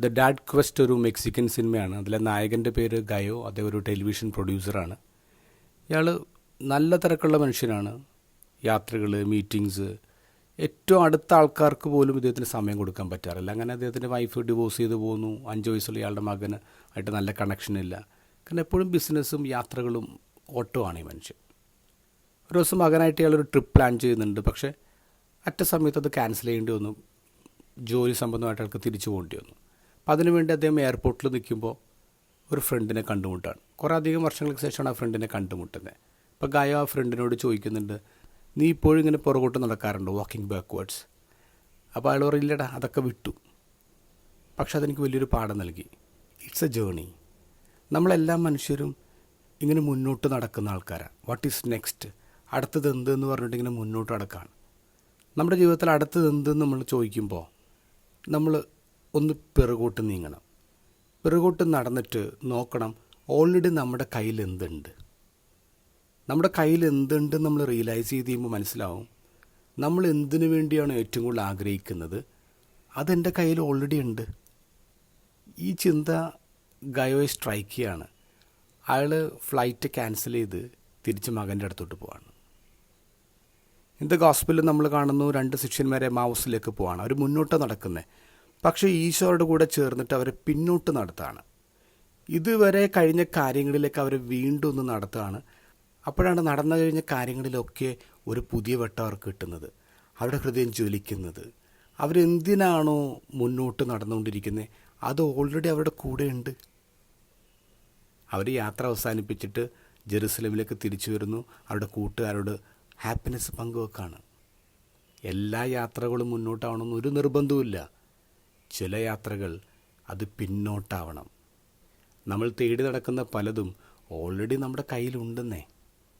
The dad question ഒരു Mexican സിനിമയാണ്. അതിലെ നായകൻ്റെ പേര് ഗയോ. അദ്ദേഹം ഒരു ടെലിവിഷൻ പ്രൊഡ്യൂസറാണ്. ഇയാൾ നല്ല തിരക്കുള്ള മനുഷ്യനാണ്. യാത്രകൾ, മീറ്റിങ്സ്, ഏറ്റവും അടുത്ത ആൾക്കാർക്ക് പോലും ഇദ്ദേഹത്തിന് സമയം കൊടുക്കാൻ പറ്റാറില്ല. അങ്ങനെ അദ്ദേഹത്തിൻ്റെ വൈഫ് ഡിവോഴ്സ് ചെയ്ത് പോകുന്നു. 5 വയസ്സുള്ള ഇയാളുടെ മകന് ആയിട്ട് നല്ല കണക്ഷനില്ല. കാരണം എപ്പോഴും ബിസിനസ്സും യാത്രകളും ഓട്ടമാണ് ഈ മനുഷ്യൻ. ഒരു ദിവസം മകനായിട്ട് ഇയാളൊരു ട്രിപ്പ് പ്ലാൻ ചെയ്യുന്നുണ്ട്. പക്ഷേ അറ്റ സമയത്ത് അത് ക്യാൻസൽ ചെയ്യേണ്ടി വന്നു. ജോലി സംബന്ധമായിട്ട് ആൾക്ക് തിരിച്ചു പോകേണ്ടി വന്നു. അപ്പോൾ അതിനുവേണ്ടി അദ്ദേഹം എയർപോർട്ടിൽ നിൽക്കുമ്പോൾ ഒരു ഫ്രണ്ടിനെ കണ്ടുമുട്ടാണ്. കുറേ അധികം വർഷങ്ങൾക്ക് ശേഷമാണ് ആ ഫ്രണ്ടിനെ കണ്ടുമുട്ടുന്നത്. അപ്പോൾ ഗായ ആ ഫ്രണ്ടിനോട് ചോദിക്കുന്നുണ്ട്, നീ ഇപ്പോഴും ഇങ്ങനെ പുറകോട്ട് നടക്കാറുണ്ടോ, വാക്കിംഗ് ബാക്ക്വേർഡ്സ്? അപ്പോൾ അയാൾ പറയില്ലടാ, അതൊക്കെ വിട്ടു. പക്ഷെ അതെനിക്ക് വലിയൊരു പാഠം നൽകി. It's A journey. നമ്മളെല്ലാ മനുഷ്യരും ഇങ്ങനെ മുന്നോട്ട് നടക്കുന്ന ആൾക്കാരാണ്. വാട്ട് ഈസ് നെക്സ്റ്റ്, അടുത്തത് എന്തെന്ന് പറഞ്ഞിട്ട് ഇങ്ങനെ മുന്നോട്ട് നടക്കുകയാണ്. നമ്മുടെ ജീവിതത്തിൽ അടുത്തത് എന്തെന്ന് നമ്മൾ ചോദിക്കുമ്പോൾ നമ്മൾ ഒന്ന് പിറകോട്ട് നീങ്ങണം. പിറകോട്ട് നടന്നിട്ട് നോക്കണം ഓൾറെഡി നമ്മുടെ കയ്യിൽ എന്തുണ്ട്. നമ്മുടെ കയ്യിൽ എന്തുണ്ടെന്ന് നമ്മൾ റിയലൈസ് ചെയ്ത് ചെയ്യുമ്പോൾ മനസ്സിലാവും നമ്മൾ എന്തിനു വേണ്ടിയാണ് ഏറ്റവും കൂടുതൽ ആഗ്രഹിക്കുന്നത്, അതെൻ്റെ കയ്യിൽ ഓൾറെഡി ഉണ്ട്. ഈ ചിന്ത ഗയോയെ സ്ട്രൈക്ക് ചെയ്യാണ്. അയാൾ ഫ്ലൈറ്റ് ക്യാൻസൽ ചെയ്ത് തിരിച്ച് മകൻ്റെ അടുത്തോട്ട് പോവാണ്. ഇന്നത്തെ ഗോസ്പലിൽ നമ്മൾ കാണുന്നു 2 ശിഷ്യന്മാരെ എമ്മാവൂസിലേക്ക് പോവാണ്. അവർ മുന്നോട്ട് നടക്കുന്നത്, പക്ഷേ ഈശോയുടെ കൂടെ ചേർന്നിട്ട് അവരെ പിന്നോട്ട് നടത്തുകയാണ്. ഇതുവരെ കഴിഞ്ഞ കാര്യങ്ങളിലേക്ക് അവരെ വീണ്ടും ഒന്ന് നടത്തുകയാണ്. അപ്പോഴാണ് നടന്നു കഴിഞ്ഞ കാര്യങ്ങളിലൊക്കെ ഒരു പുതിയ വെട്ടം അവർക്ക് കിട്ടുന്നത്. അവരുടെ ഹൃദയം ജ്വലിക്കുന്നത്. അവരെന്തിനാണോ മുന്നോട്ട് നടന്നുകൊണ്ടിരിക്കുന്നത് അത് ഓൾറെഡി അവരുടെ കൂടെ ഉണ്ട്. അവർ യാത്ര അവസാനിപ്പിച്ചിട്ട് ജെറുസലേമിലേക്ക് തിരിച്ചു വരുന്നു. അവരുടെ കൂട്ടുകാരോട് ഹാപ്പിനെസ് പങ്കുവെക്കാണ്. എല്ലാ യാത്രകളും മുന്നോട്ടാവണമെന്ന് ഒരു നിർബന്ധവുമില്ല. ചില യാത്രകൾ അത് പിന്നോട്ടാവണം. നമ്മൾ തേടി നടക്കുന്ന പലതും ഓൾറെഡി നമ്മുടെ കയ്യിലുണ്ടെന്നേ.